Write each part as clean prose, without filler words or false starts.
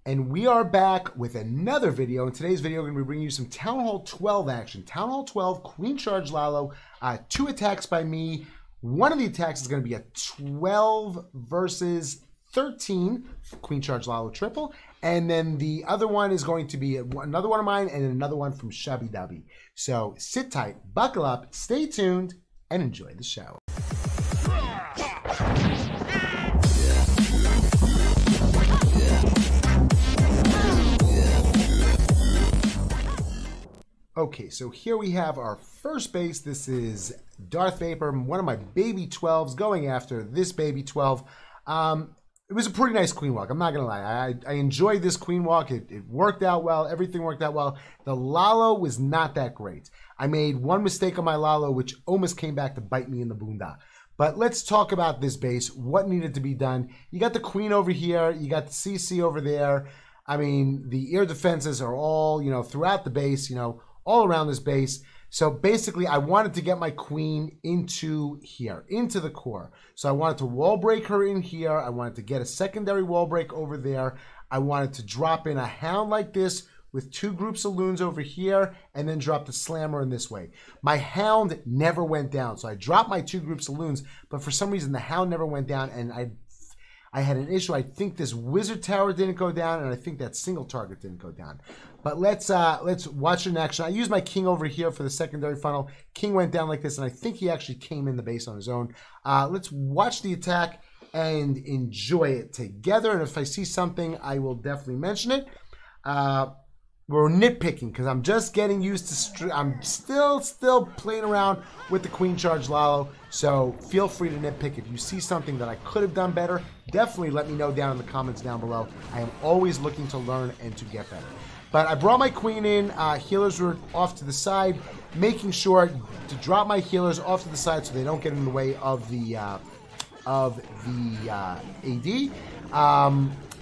And we are back with another video. In today's video, we're going to be bringing you some Town Hall 12 action. Town Hall 12, Queen Charge Lalo, 2 attacks by me. One of the attacks is going to be a 12 versus 13 Queen Charge Lalo triple. And then the other one is going to be another one of mine and another one from Shabby Dubby. So sit tight, buckle up, stay tuned, and enjoy the show. Okay, so here we have our first base. This is Darth Vapor, one of my baby 12s, going after this baby 12. It was a pretty nice queen walk, I'm not going to lie. I enjoyed this queen walk. It worked out well. Everything worked out well. The Lalo was not that great. I made one mistake on my Lalo, which almost came back to bite me in the boonda. But let's talk about this base, what needed to be done. You got the queen over here. You got the CC over there. I mean, the ear defenses are all, throughout the base, all around this base. So basically, I wanted to get my queen into here, into the core. So I wanted to wall break her in here. I wanted to get a secondary wall break over there. I wanted to drop in a hound like this with 2 groups of loons over here, and then drop the slammer in this way. My hound never went down. So I dropped my 2 groups of loons, but for some reason, the hound never went down, and I had an issue. I think this wizard tower didn't go down, and I think that single target didn't go down. But let's watch it in action. I used my king over here for the secondary funnel. King went down like this, and I think he actually came in the base on his own. Let's watch the attack and enjoy it together. And if I see something, I will definitely mention it. We're nitpicking because I'm just getting used to. I'm still playing around with the Queen Charge Lalo. So feel free to nitpick. If you see something that I could have done better, definitely let me know down in the comments down below. I am always looking to learn and to get better. But I brought my queen in. Healers were off to the side, making sure to drop my healers off to the side so they don't get in the way of the AD.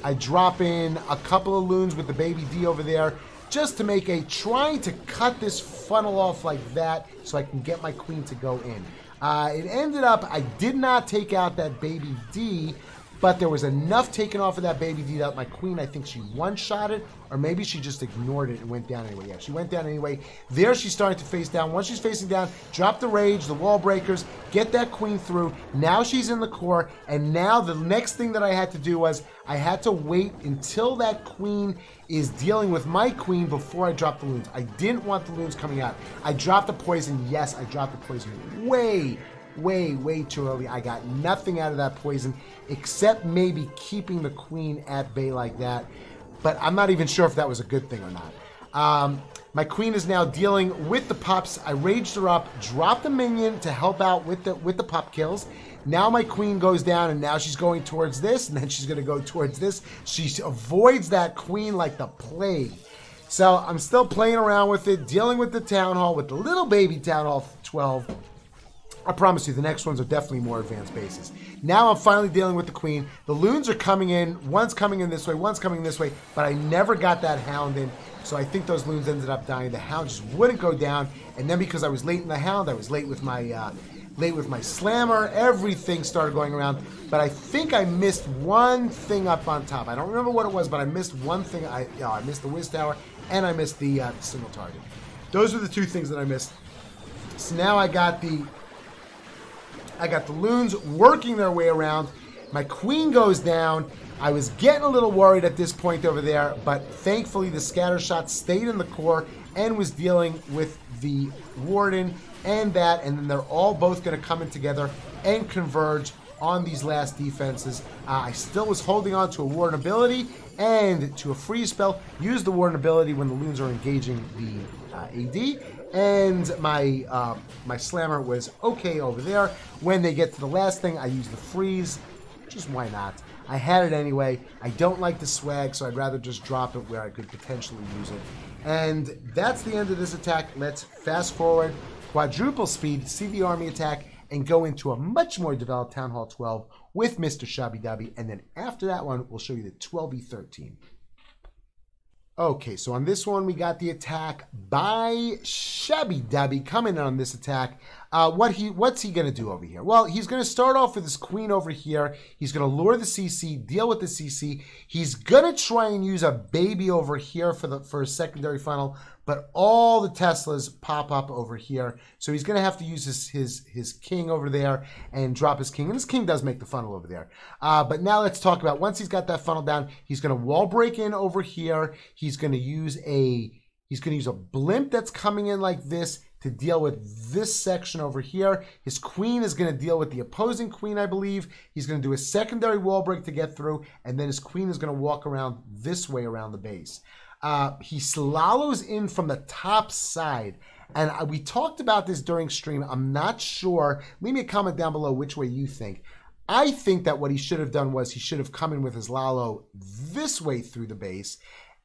I drop in a couple of loons with the baby D over there, just to make trying to cut this funnel off like that so I can get my queen to go in. It ended up, I did not take out that baby D, but there was enough taken off of that baby D that my queen, I think she one-shot it, or maybe she just ignored it and went down anyway. Yeah, she went down anyway. There she's starting to face down. Once she's facing down, drop the rage, the wall breakers, get that queen through. Now she's in the core, and now the next thing that I had to do was I had to wait until that queen is dealing with my queen before I dropped the loons. I didn't want the loons coming out. I dropped the poison. Yes, I dropped the poison way too early. I got nothing out of that poison except maybe keeping the queen at bay like that, but I'm not even sure if that was a good thing or not. My queen is now dealing with the pops. I raged her up, dropped the minion to help out with the pop kills. Now my queen goes down, and now she's going towards this, and then she's going to go towards this. She avoids that queen like the plague. So I'm still playing around with it, dealing with the Town Hall, with the little baby Town Hall 12. I promise you, the next ones are definitely more advanced bases. Now I'm finally dealing with the queen. The loons are coming in. One's coming in this way, one's coming this way, but I never got that hound in, so I think those loons ended up dying. The hound just wouldn't go down, and then because I was late in the hound, I was late with my slammer. Everything started going around, but I think I missed one thing up on top. I don't remember what it was, but I missed one thing. I missed the whiz tower, and I missed the single target. Those are the 2 things that I missed. So now I got the loons working their way around. My queen goes down. I was getting a little worried at this point over there, but thankfully the scatter shot stayed in the core and was dealing with the warden and that, and then they're all both going to come in together and converge on these last defenses. I still was holding on to a warden ability and to a freeze spell. Use the warden ability when the loons are engaging the AD. And my slammer was okay over there. When they get to the last thing, I use the freeze. Just why not? I had it anyway. I don't like the swag, so I'd rather just drop it where I could potentially use it. And that's the end of this attack. Let's fast forward, quadruple speed, see the army attack, and go into a much more developed Town Hall 12 with Mr. Shabby Dubby. And then after that one, we'll show you the 12v13. Okay, so on this one, we got the attack by Shabby Dabby coming in on this attack. What's he going to do over here? Well, he's going to start off with his queen over here. He's going to lure the CC, deal with the CC. He's going to try and use a baby over here for a secondary funnel, but all the Teslas pop up over here. So he's going to have to use his king over there and drop his king. And his king does make the funnel over there. But now let's talk about, once he's got that funnel down, he's going to wall break in over here. He's going to use a blimp that's coming in like this to deal with this section over here. His queen is going to deal with the opposing queen, I believe. He's going to do a secondary wall break to get through, and then his queen is going to walk around this way around the base. He slallows in from the top side, and we talked about this during stream. I'm not sure. Leave me a comment down below which way you think. I think that what he should have done was he should have come in with his Lalo this way through the base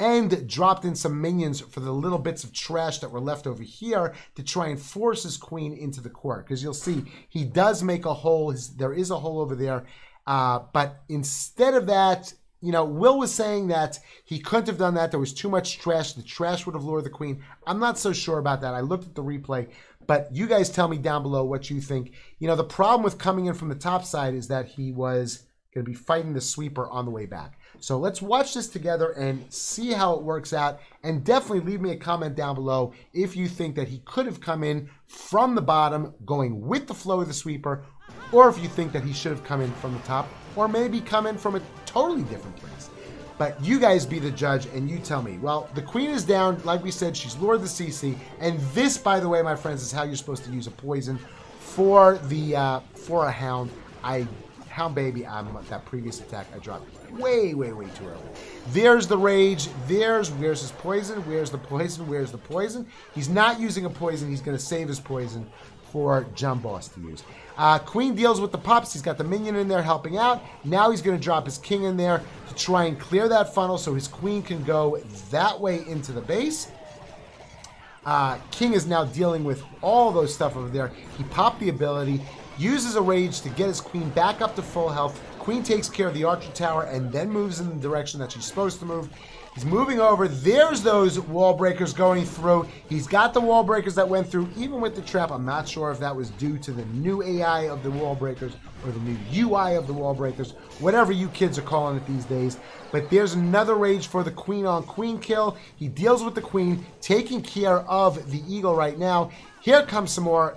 and dropped in some minions for the little bits of trash that were left over here to try and force his queen into the court. Because you'll see, he does make a hole. There is a hole over there. But instead of that, you know, Will was saying that he couldn't have done that. There was too much trash. The trash would have lured the queen. I'm not so sure about that. I looked at the replay. But you guys tell me down below what you think. You know, the problem with coming in from the top side is that he was going to be fighting the sweeper on the way back. So let's watch this together and see how it works out. And definitely leave me a comment down below if you think that he could have come in from the bottom going with the flow of the sweeper, or if you think that he should have come in from the top, or maybe come in from a totally different place. But you guys be the judge and you tell me. Well, the queen is down. Like we said, she's lured the CC. And this, by the way, my friends, is how you're supposed to use a poison for a hound. Hound baby, that previous attack I dropped way too early. There's the rage. Where's his poison? Where's the poison? Where's the poison? He's not using a poison. He's going to save his poison for Jump Boss to use. Queen deals with the pups. He's got the minion in there helping out. Now he's going to drop his king in there to try and clear that funnel so his queen can go that way into the base. King is now dealing with all those stuff over there. He popped the ability, uses a rage to get his queen back up to full health. Queen takes care of the archer tower and then moves in the direction that she's supposed to move. He's moving over. There's those wall breakers going through. He's got the wall breakers that went through, even with the trap. I'm not sure if that was due to the new AI of the wall breakers or the new UI of the wall breakers, whatever you kids are calling it these days. But there's another rage for the queen on queen kill. He deals with the queen, taking care of the eagle right now. Here comes some more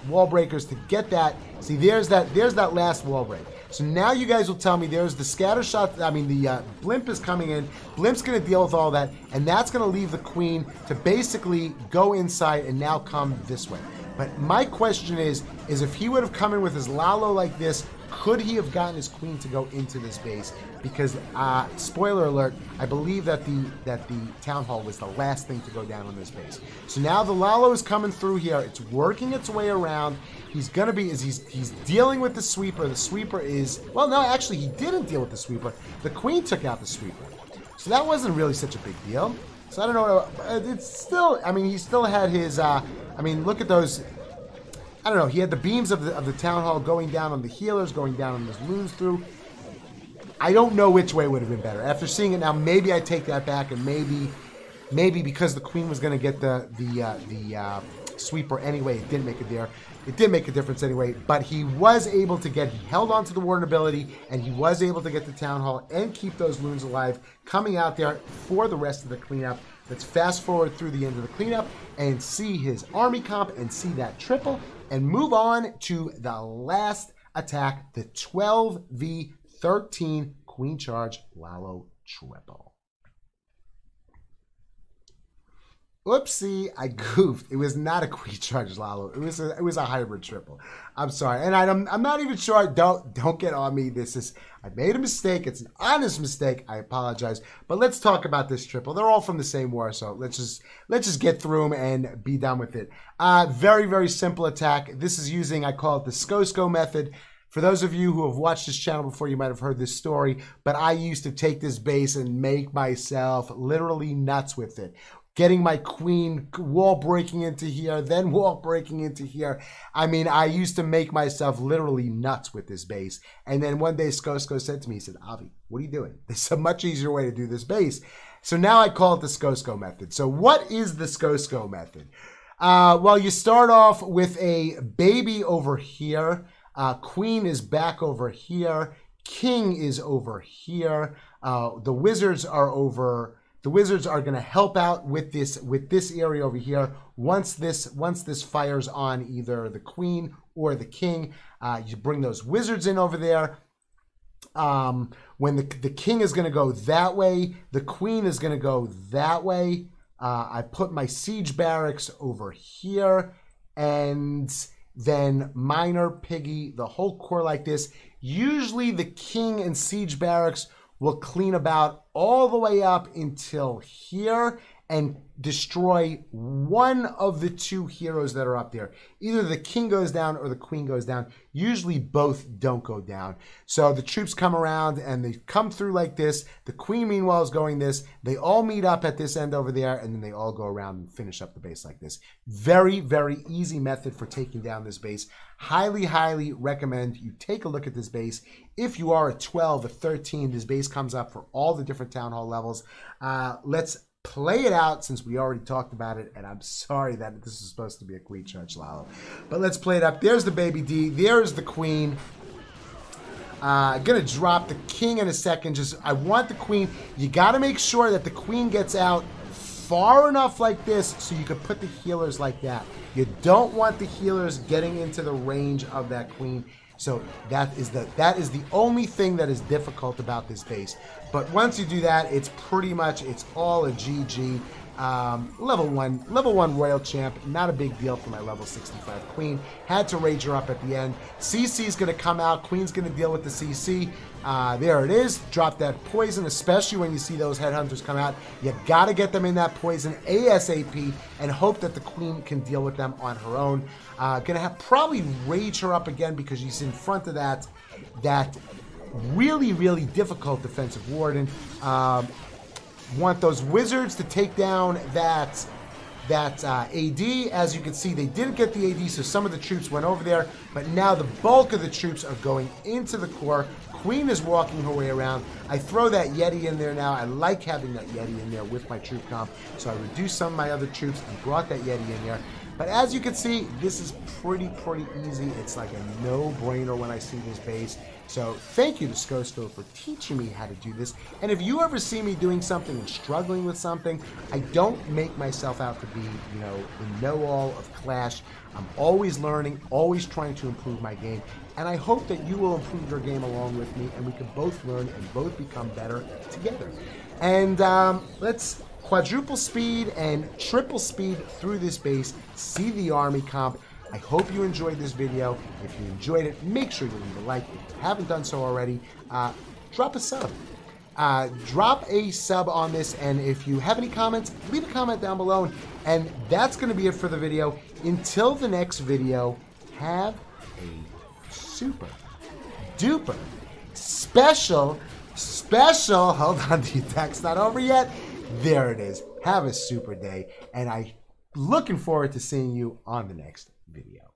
wall breakers to get that. See, there's that last wall break. So now you guys will tell me there's the scatter shot. I mean, the blimp is coming in. Blimp's going to deal with all that, and that's going to leave the queen to basically go inside and now come this way. But my question is if he would have come in with his Lalo like this, could he have gotten his queen to go into this base? Because, spoiler alert, I believe that the town hall was the last thing to go down on this base. So now the Lalo is coming through here. It's working its way around. He's dealing with the sweeper. The sweeper is, well, no, actually, he didn't deal with the sweeper. The queen took out the sweeper. So that wasn't really such a big deal. So I don't know. It's still, I mean, he still had his, I mean, look at those. I don't know. He had the beams of the town hall going down on the healers, going down on his loons through. I don't know which way would have been better. After seeing it now, maybe I take that back, and maybe because the queen was going to get the sweeper anyway, it didn't make a difference anyway. But he was able to he held on to the warden ability, and he was able to get the town hall and keep those loons alive, coming out there for the rest of the cleanup. Let's fast forward through the end of the cleanup and see his army comp and see that triple, and move on to the last attack, the 12v13 Queen Charge Lalo triple. Oopsie, I goofed. It was not a Queen Charge Lalo. It was a hybrid triple. I'm sorry, and I'm not even sure. Don't get on me. I made a mistake. It's an honest mistake. I apologize. But let's talk about this triple. They're all from the same war, so let's just get through them and be done with it. Very simple attack. This is using, I call it the Skosko method. For those of you who have watched this channel before, you might have heard this story, but I used to take this base and make myself literally nuts with it. Getting my queen, wall breaking into here, then wall breaking into here. I mean, I used to make myself literally nuts with this base. And then one day Skosko said to me, he said, Avi, what are you doing? There's a much easier way to do this base. So now I call it the Skosko method. So what is the Skosko method? Well, you start off with a baby over here. Queen is back over here. King is over here. The wizards are over. The wizards are going to help out with this area over here. Once this fires on either the queen or the king, you bring those wizards in over there. When the king is going to go that way, the queen is going to go that way. I put my siege barracks over here, and then miner, piggy, the whole core like this. Usually the king and siege barracks will clean about all the way up until here and destroy one of the two heroes that are up there. Either the king goes down or the queen goes down. Usually both don't go down. So the troops come around and they come through like this. The queen, meanwhile, is going this. They all meet up at this end over there, and then they all go around and finish up the base like this. Very, very easy method for taking down this base. Highly, highly recommend you take a look at this base. If you are a 12, a 13, this base comes up for all the different town hall levels. Let's play it out since we already talked about it, and I'm sorry that this is supposed to be a queen church, Lalo. But let's play it up. There's the baby D. There's the queen. I'm going to drop the king in a second. I want the queen. You got to make sure that the queen gets out far enough like this so you can put the healers like that. You don't want the healers getting into the range of that queen. So that is the only thing that is difficult about this base. But once you do that, it's all a GG. Level one royal champ, not a big deal for my level 65 queen. Had to rage her up at the end. CC is going to come out. Queen's going to deal with the CC. There it is. Drop that poison, especially when you see those headhunters come out. You got to get them in that poison ASAP and hope that the queen can deal with them on her own. Gonna have probably rage her up again because she's in front of that really, really difficult defensive warden. Want those wizards to take down that AD. As you can see, they didn't get the AD, so some of the troops went over there, but now the bulk of the troops are going into the core. Queen is walking her way around. I throw that Yeti in there now. I like having that Yeti in there with my troop comp, so I reduced some of my other troops and brought that Yeti in there. But as you can see, this is pretty easy. It's like a no-brainer when I see this base. So thank you to Skosko for teaching me how to do this. And if you ever see me doing something and struggling with something, I don't make myself out to be, the know-all of Clash. I'm always learning, always trying to improve my game. And I hope that you will improve your game along with me, and we can both learn and both become better together. And let's quadruple speed and triple speed through this base, see the army comp. I hope you enjoyed this video. If you enjoyed it, make sure you leave a like. If you haven't done so already, drop a sub. Drop a sub on this, and if you have any comments, leave a comment down below. And that's going to be it for the video. Until the next video, have a super duper special, hold on, the attack's not over yet. There it is. Have a super day, and I'm looking forward to seeing you on the next video.